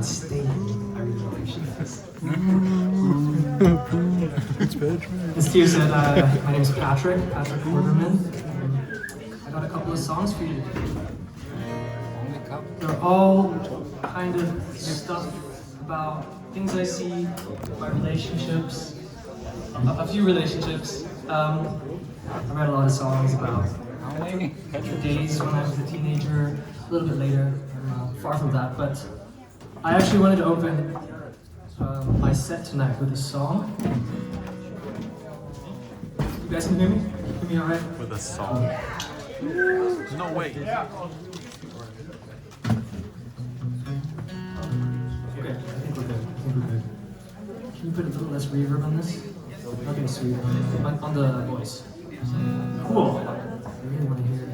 stay. I really like this. As Tia said, my name is Patrick Quarterman. I got a couple of songs for you. They're all kind of stuff about things I see, my relationships, a few relationships. I read a lot of songs about days when I was a teenager, a little bit later, far from that, but I actually wanted to open my set tonight with a song. You guys can hear me? Hear me alright? With a song? There's no way. Okay, I think we're good. Can you put a little less reverb on this? Okay, sweet. On the voice. Cool. I really want to hear it.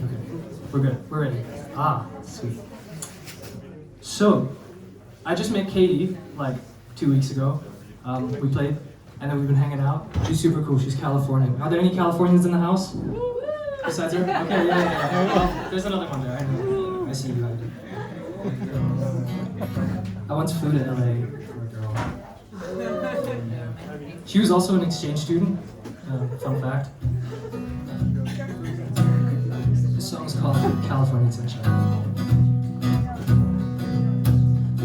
Okay. We're good. We're ready. Ah, sweet. So, I just met Katie like 2 weeks ago. We played, and then we've been hanging out. She's super cool. She's Californian. Are there any Californians in the house? Besides her? Okay, yeah. Well, there's another one there. I know. I see you. I once flew to LA for a girl. She was also an exchange student. Fun fact. This song is called California Sunshine.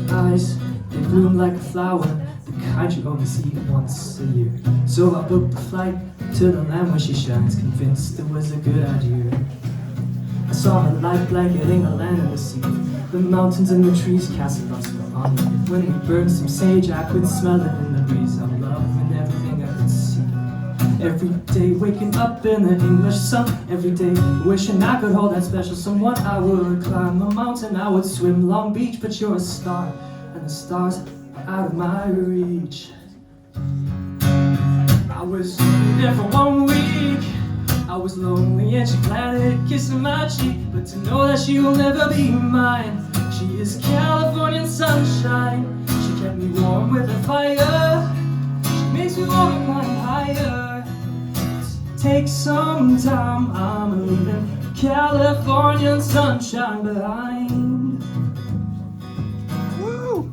Eyes, they bloom like a flower, the kind you only see once a year. So I booked a flight to the land where she shines, convinced it was a good idea. I saw her light blanketing the land and the sea. The mountains and the trees cast a spell on me. When we burned some sage, I could smell it in the breeze. I'm loving everything I could see. Every day waking up in the English sun. Every day wishing I could hold that special someone. I would climb a mountain, I would swim Long Beach. But you're a star, and the stars are out of my reach. I was there for 1 week. I was lonely and she planted kissing my cheek. But to know that she will never be mine. She is Californian sunshine. She kept me warm with a fire. She makes me want to climb higher. Take some time, I'm leaving Californian sunshine behind. Woo!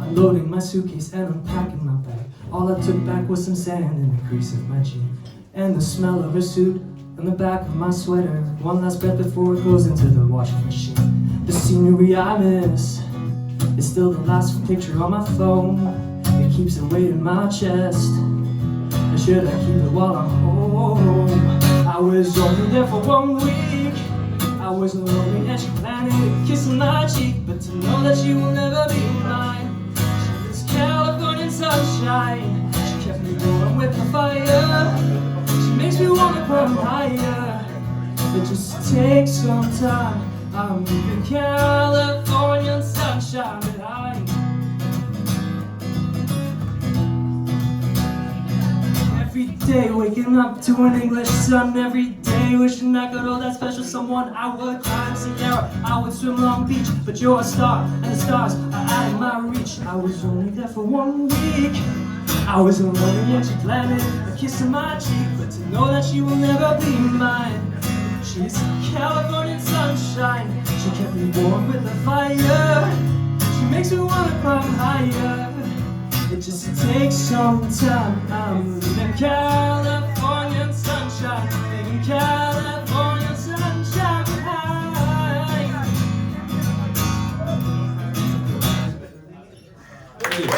Unloading my suitcase and unpacking my bag. All I took back was some sand in the crease of my jean, and the smell of her suit on the back of my sweater. One last breath before it goes into the washing machine. The scenery I miss is still the last picture on my phone. It keeps it weight in my chest. Or should I keep it while I'm home? I was only there for 1 week. I was lonely and she planted a kiss on my cheek. But to know that she will never be mine. She is Californian sunshine. She kept me warm with the fire. She makes me want to climb higher. It just takes some time. I'm leaving Californian sunshine behind. Every day waking up to an English sun. Every day wishing I could hold that special someone. I would climb Sierra, I would swim Long Beach. But you're a star, and the stars are out of my reach. I was only there for 1 week. I was lonely and she planted a kiss on my cheek. But to know that she will never be mine. She's Californian sunshine. She kept me warm with the fire. She makes me want to climb higher. It just takes some time. I'm leaving Californian sunshine, leaving Californian sunshine behind. Thank you.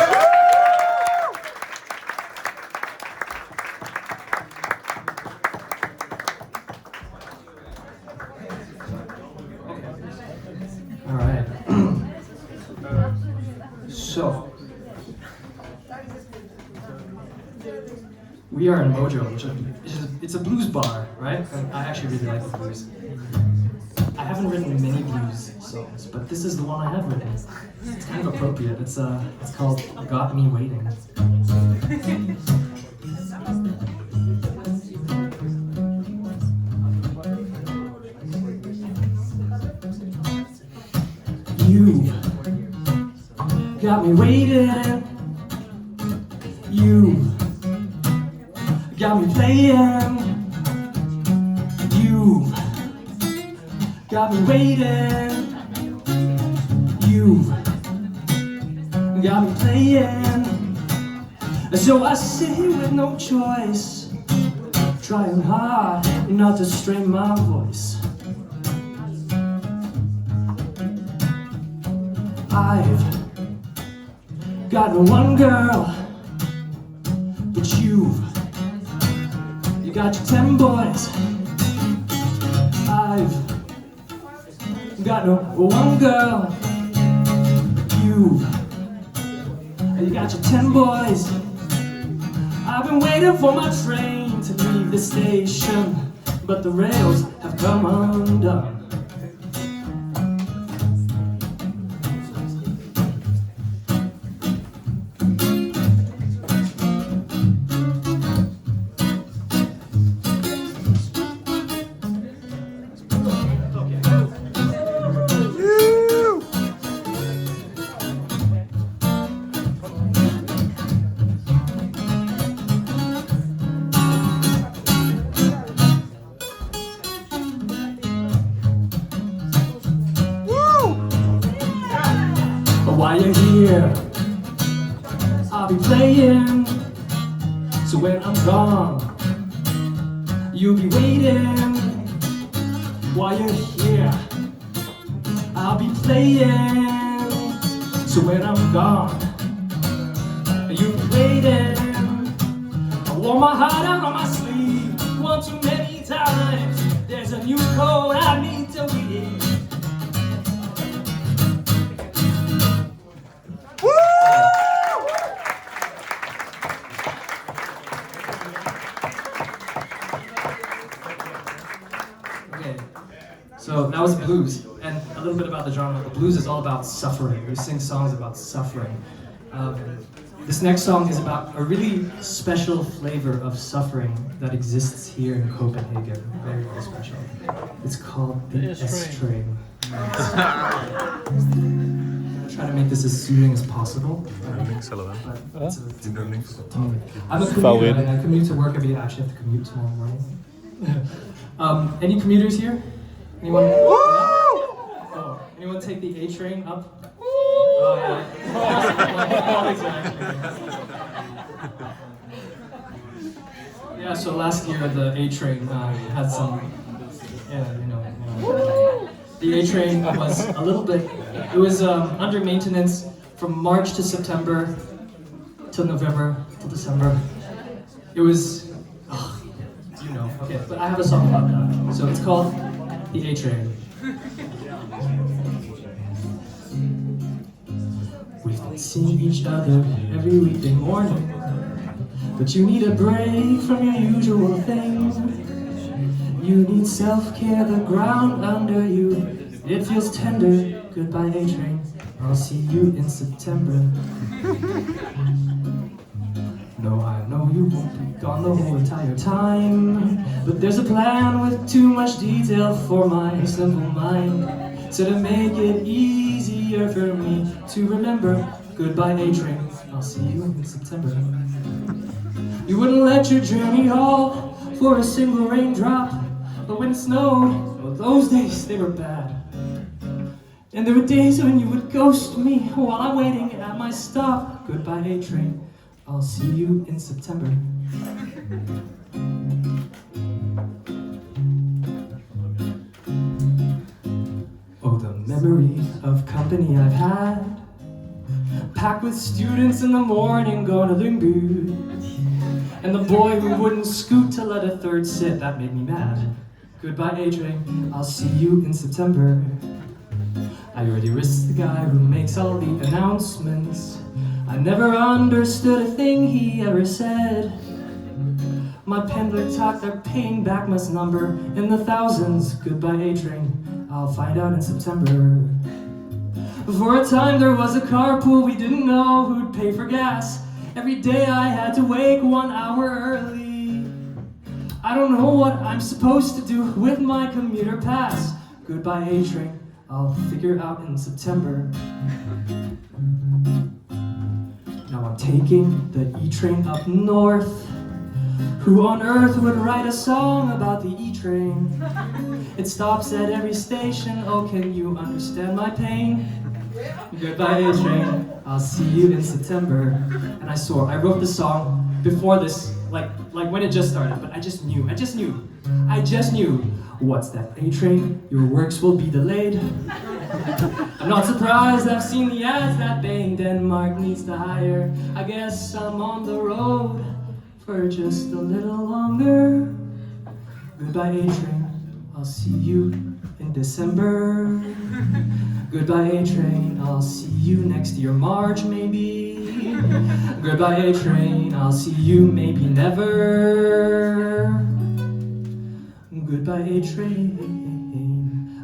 All right. So. We are in Mojo, which it's a blues bar, right? And I actually really like the blues. I haven't written many blues songs, but this is the one I have written. It's kind of appropriate. It's called "Got Me Waiting." You got me waiting. You got me playing. You got me waiting. You've got me playing. So I sit here with no choice, trying hard not to strain my voice. I've got no one girl, but you got your 10 boys. I've got no one girl, you got your 10 boys. I've been waiting for my train to leave the station, but the rails have come undone. While you're here, I'll be playing. So when I'm gone, you'll be waiting. While you're here, I'll be playing. So when I'm gone, you'll be waiting. I wore my heart out on my sleeve one too many times. There's a new code I need to read. Okay, so that was the blues, and a little bit about the genre. The blues is all about suffering. We sing songs about suffering. This next song is about a really special flavor of suffering that exists here in Copenhagen. Very, very special. It's called the S-Train. Try to make this as soothing as possible. I'm a commuter, and I commute to work every day. I actually have to commute tomorrow morning. Any commuters here? Anyone? Oh, anyone take the A train up? Oh yeah. Yeah. So last year the A train had some. Yeah, you know. The A train was a little bit. It was under maintenance from March to September, till November, till December. It was. You know, okay, but I have a song about that. So it's called The A Train. We've been seeing each other every weekday morning, but you need a break from your usual thing. You need self-care, the ground under you, it feels tender. Goodbye, A Train, I'll see you in September. No, I know you won't be gone the whole entire time, but there's a plan with too much detail for my simple mind. So to make it easier for me to remember, goodbye A Train, I'll see you in September. You wouldn't let your journey halt for a single raindrop, but when it snowed, well, those days they were bad. And there were days when you would ghost me while I'm waiting at my stop. Goodbye A Train, I'll see you in September. Oh, the memory of company I've had, packed with students in the morning going to Lyngby. And the boy who wouldn't scoot to let a third sit, that made me mad. Goodbye A Train, I'll see you in September. I already risked the guy who makes all the announcements. I never understood a thing he ever said. My pendler talk, they're paying back my number in the thousands. Goodbye A Train, I'll find out in September. For a time there was a carpool, we didn't know who'd pay for gas. Every day I had to wake 1 hour early. I don't know what I'm supposed to do with my commuter pass. Goodbye A Train, I'll figure out in September. Now I'm taking the E train up north. Who on earth would write a song about the E-train? It stops at every station, oh can you understand my pain? Goodbye A-train, I'll see you in September. And I swore, I wrote the song before this, like when it just started, but I just knew. What's that A-train? Your works will be delayed. I'm not surprised, I've seen the ads that Bang Denmark needs to hire. I guess I'm on the road for just a little longer. Goodbye A-train, I'll see you in December. Goodbye A-train, I'll see you next year, March maybe. Goodbye A-train, I'll see you maybe never. Goodbye A-train,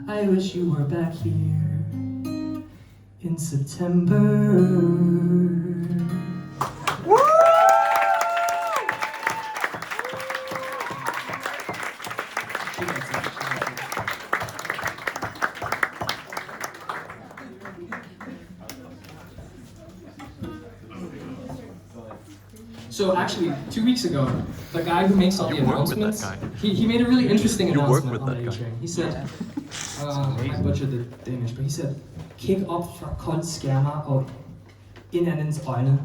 I wish you were back here in September. So actually, 2 weeks ago, the guy who makes all the announcements, he made a really interesting announcement on the A-train. He said, I butchered the Danish, but he said, "Kig op fra koldskærmer og indandens øjne."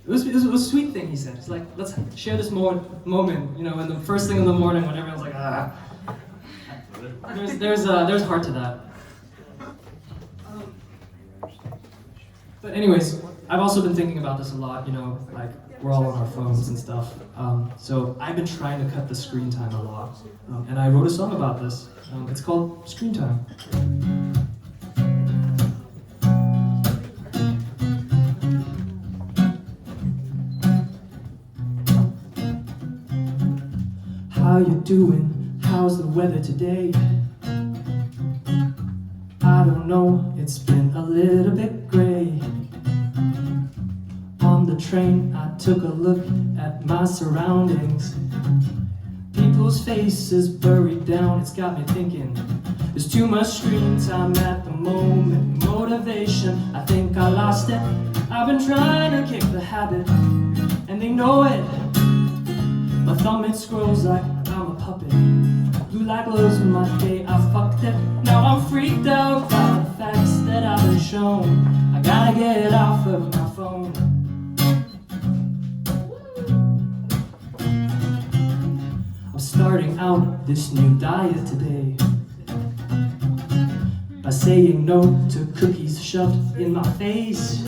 It was a sweet thing he said. It's like, let's share this moment, you know, and the first thing in the morning when everyone's like, ah. There's heart to that. But anyways, I've also been thinking about this a lot, you know, like we're all on our phones and stuff. So I've been trying to cut the screen time a lot. And I wrote a song about this. It's called Screen Time. How you doing? How's the weather today? I don't know, it's been a little bit gray. On the train, I took a look at my surroundings. People's faces buried down, it's got me thinking. There's too much screen time at the moment. Motivation, I think I lost it. I've been trying to kick the habit, and they know it. My thumb, it scrolls like I'm a puppet. Blue light glows in my day, I fucked it. Now I'm freaked out by the facts that I've been shown. I gotta get off of my phone. I'm starting out this new diet today by saying no to cookies shoved in my face.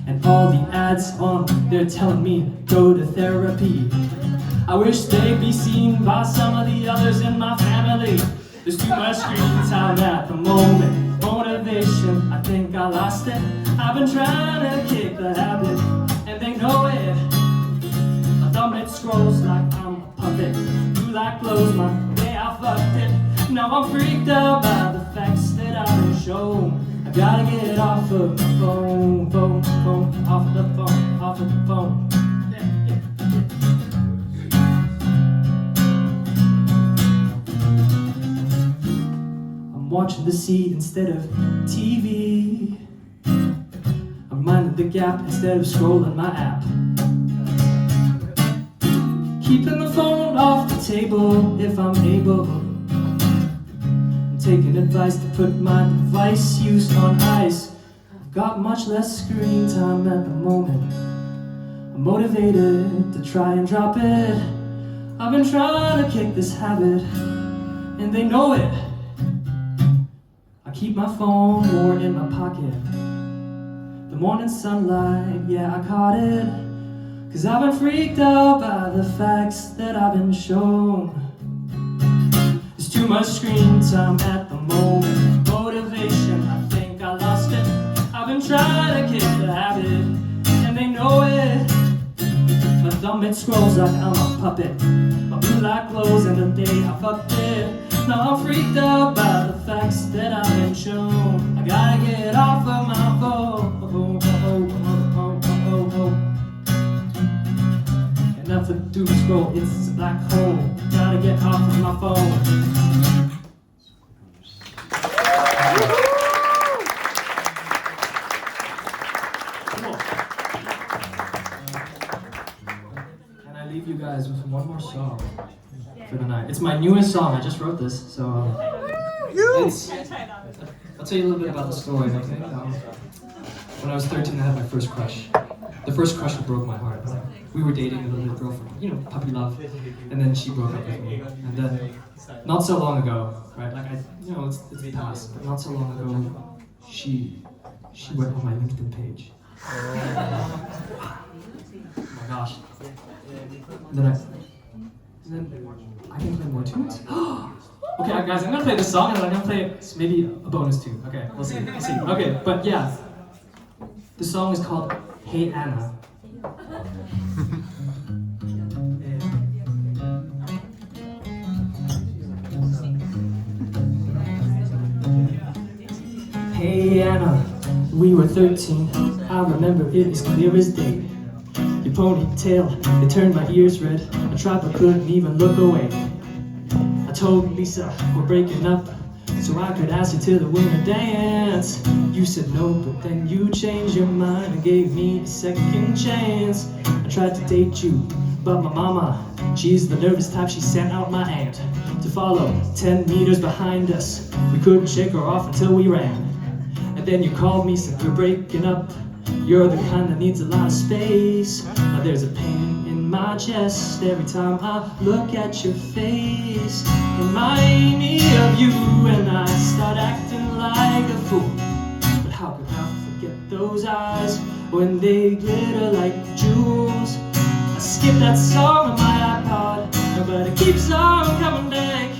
And all the ads on, they're telling me, go to therapy. I wish they'd be seen by some of the others in my family. There's too much screen time at the moment. Motivation, I think I lost it. I've been trying to kick the habit, and they know it. My thumb, it scrolls like I'm a puppet. Blue light glows my day, I fucked it. Now I'm freaked out by the facts that I've been shown. I gotta get off of the phone, off of the phone, off of the phone. I'm watching the sea instead of TV. I'm minding the gap instead of scrolling my app. Keeping the phone off the table if I'm able. Taking advice to put my device use on ice. I've got much less screen time at the moment. I'm motivated to try and drop it. I've been trying to kick this habit, and they know it. I keep my phone more in my pocket. The morning sunlight, yeah, I caught it. 'Cause I've been freaked out by the facts that I've been shown. Too much screen time at the moment. Motivation, I think I lost it. I've been trying to kick the habit, and they know it. My thumb, it scrolls like I'm a puppet. My blue light glows in the day I fucked it. Now I'm freaked out by the facts that I've been shown. I gotta get off of my phone. Enough to do scroll, it's a black hole. Gotta get off of my phone. Can I leave you guys song for the night. It's my newest song. I just wrote this, so I'll tell you a little bit about the story. Okay? When I was 13, I had my first crush. The first crush that broke my heart. We were dating a little bit, girlfriend, you know, puppy love, and then she broke up with me. And then, not so long ago, right? Like it's past, but not so long ago, she went on my LinkedIn page. Oh my gosh. And then I can play more tunes. Okay, guys, I'm gonna play this song and I'm gonna play maybe a bonus tune. Okay, we'll see. Okay, but yeah, the song is called Hey Anna. Hey Anna, we were 13, I remember it as clear as day. Your ponytail, it turned my ears red, I tried but couldn't even look away. I told Lisa we're breaking up, so I could ask you to the winter dance. You said no, but then you changed your mind and gave me a second chance. I tried to date you, but my mama, she's the nervous type, she sent out my aunt to follow 10 meters behind us. We couldn't shake her off until we ran. And then you called me, said we're breaking up. You're the kind that needs a lot of space. Now there's a pain in my chest every time I look at your face. Remind me of you and I start acting like a fool. But how could I forget those eyes when they glitter like jewels? I skipped that song on my iPod, but it keeps on coming back.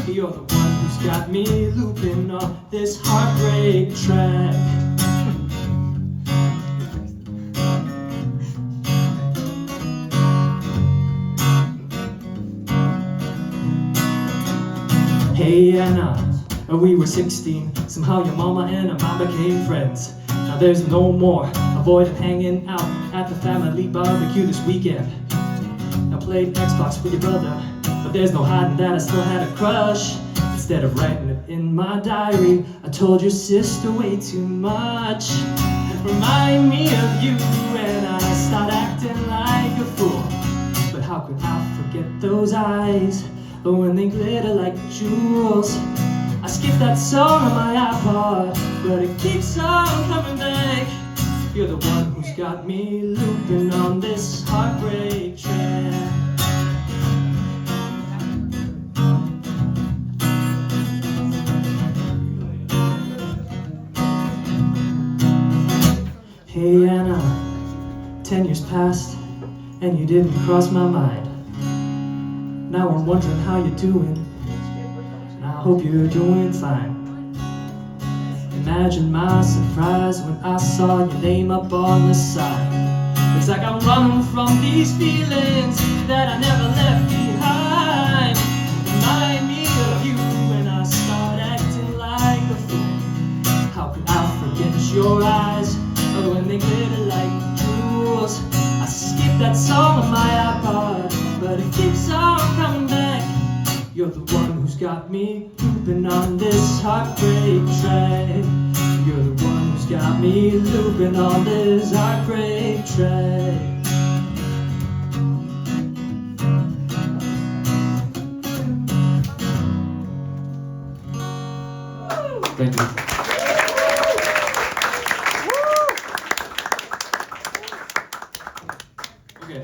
You're the one who's got me looping on this heartbreak track. Hey Anna, we were 16, somehow your mama and I became friends. Now there's no more avoiding hanging out at the family barbecue this weekend. I played Xbox with your brother, but there's no hiding that I still had a crush. Instead of writing it in my diary, I told your sister way too much. Remind me of you and I start acting like a fool. But how could I forget those eyes when they glitter like jewels? I skipped that song on my iPod, but it keeps on coming back. You're the one who's got me looping on this heartbreak track. Hey Anna, 10 years passed and you didn't cross my mind. Now I'm wondering how you're doing, and I hope you're doing fine. Imagine my surprise when I saw your name up on the sign. It's like I'm running from these feelings that I never left behind. Remind me of you when I start acting like a fool. How could I forget your eyes when they glitter like jewels? I skipped that song on my iPod, but it keeps on coming back. You're the one who's got me looping on this heartbreak track. You're the one who's got me looping on this heartbreak track. Thank you.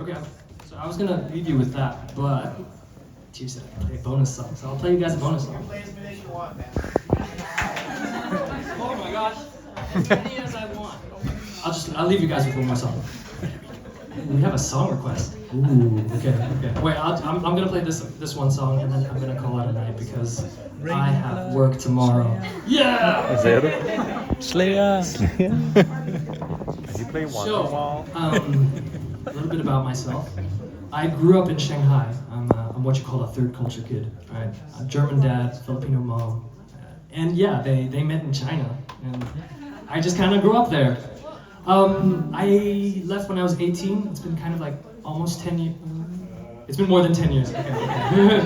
Okay. So I was gonna leave you with that, but you said I could play a bonus song, so I'll play you guys a bonus song. Play as many as you want, man. Oh my gosh, as many as I want. I'll leave you guys with one more song. We have a song request. Ooh, okay. Wait, I'm gonna play this one song and then I'm gonna call it a night because I have work tomorrow. Yeah! Zero. Slayer. You play Wonderwall? A little bit about myself. I grew up in Shanghai. I'm what you call a third culture kid, right? A German dad, Filipino mom, and yeah, they met in China, and I just kind of grew up there. I left when I was 18. It's been kind of like almost 10 years. It's been more than 10 years. Okay.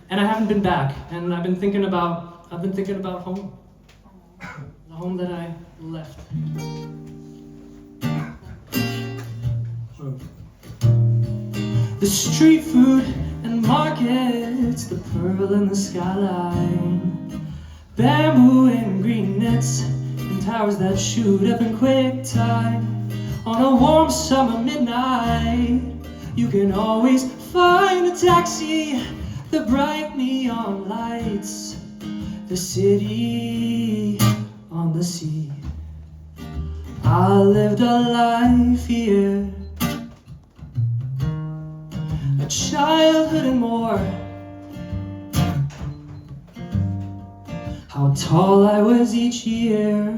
And I haven't been back, and I've been thinking about home, the home that I left. The street food and markets, the pearl in the skyline, bamboo and green nets, and towers that shoot up in quick time. On a warm summer midnight, you can always find a taxi. The bright neon lights, the city on the sea. I lived a life here, a childhood and more. How tall I was each year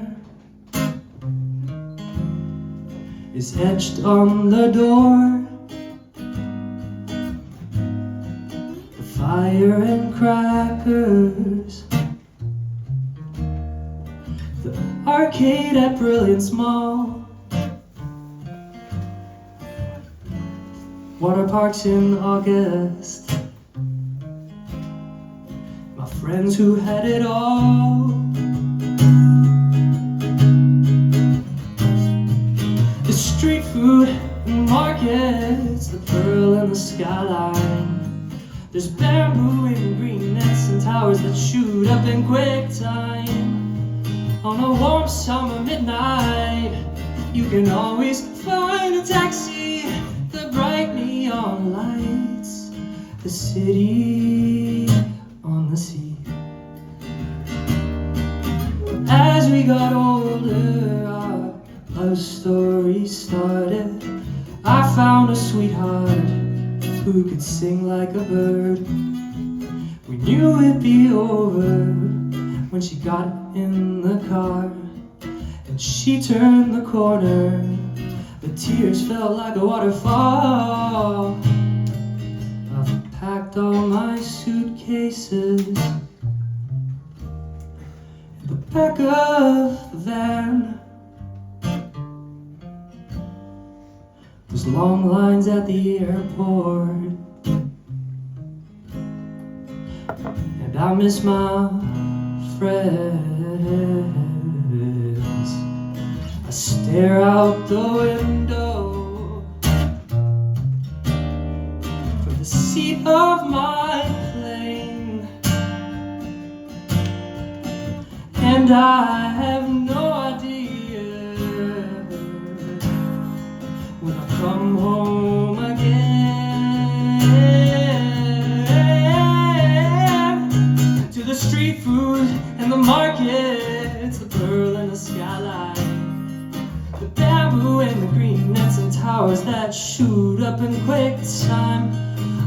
is etched on the door. The fire and crackers, the arcade at Brilliant Mall, water parks in August, my friends who had it all. The street food and markets, the pearl in the skyline, there's bamboo and green nets and towers that shoot up in quick time. On a warm summer midnight, you can always find a taxi. The bright neon lights, the city on the sea. As we got older, our love story started. I found a sweetheart who could sing like a bird. We knew it'd be over when she got in the car and she turned the corner. The tears felt like a waterfall. I've packed all my suitcases in the back of the van. There's long lines at the airport, and I miss my friends. I stare out the window from the seat of my plane, and I have no idea when I come home again. To the street food and the markets, the pearl and the skyline, the bamboo and the green nets and towers that shoot up in quick time.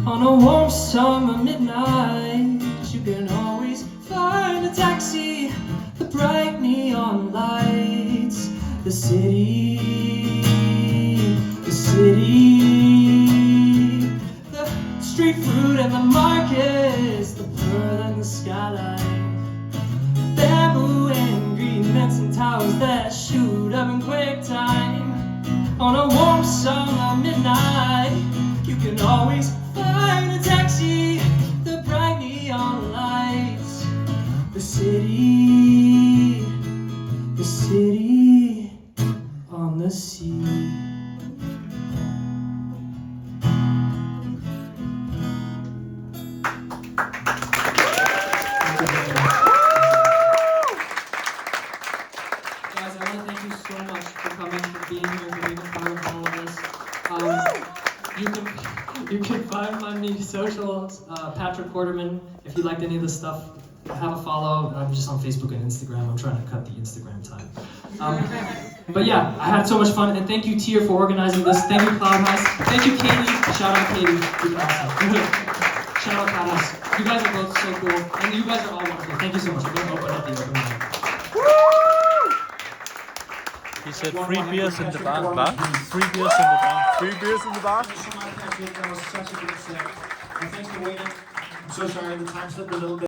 On a warm summer midnight, you can always find a taxi. The bright neon lights, the city, the city. The street food and the markets, the pearl and the skyline, bamboo and green nets and towers that shoot up in quick time. On a warm summer midnight, you can always find a taxi. The bright neon lights, the city on the sea. Guys, I want to thank you so much for coming, for being here, for being a part of all of this. You can find my socials, Patrick Quarterman. If you liked any of this stuff, have a follow. I'm just on Facebook and Instagram. I'm trying to cut the Instagram time. But yeah, I had so much fun, and thank you, Tier, for organizing this. Thank you, Cloudhouse. Thank you, Katie. Shout out, Katie. You're awesome. Shout out, Cloudhouse. You guys are both so cool, and you guys are all wonderful. Thank you so much. I'm going to open up the open mic. He said 3 beers in the bar. What? 3 beers in the bar. 3 beers in the bar. That was such a good set. And thanks for waiting. I'm so sorry the time slipped a little bit.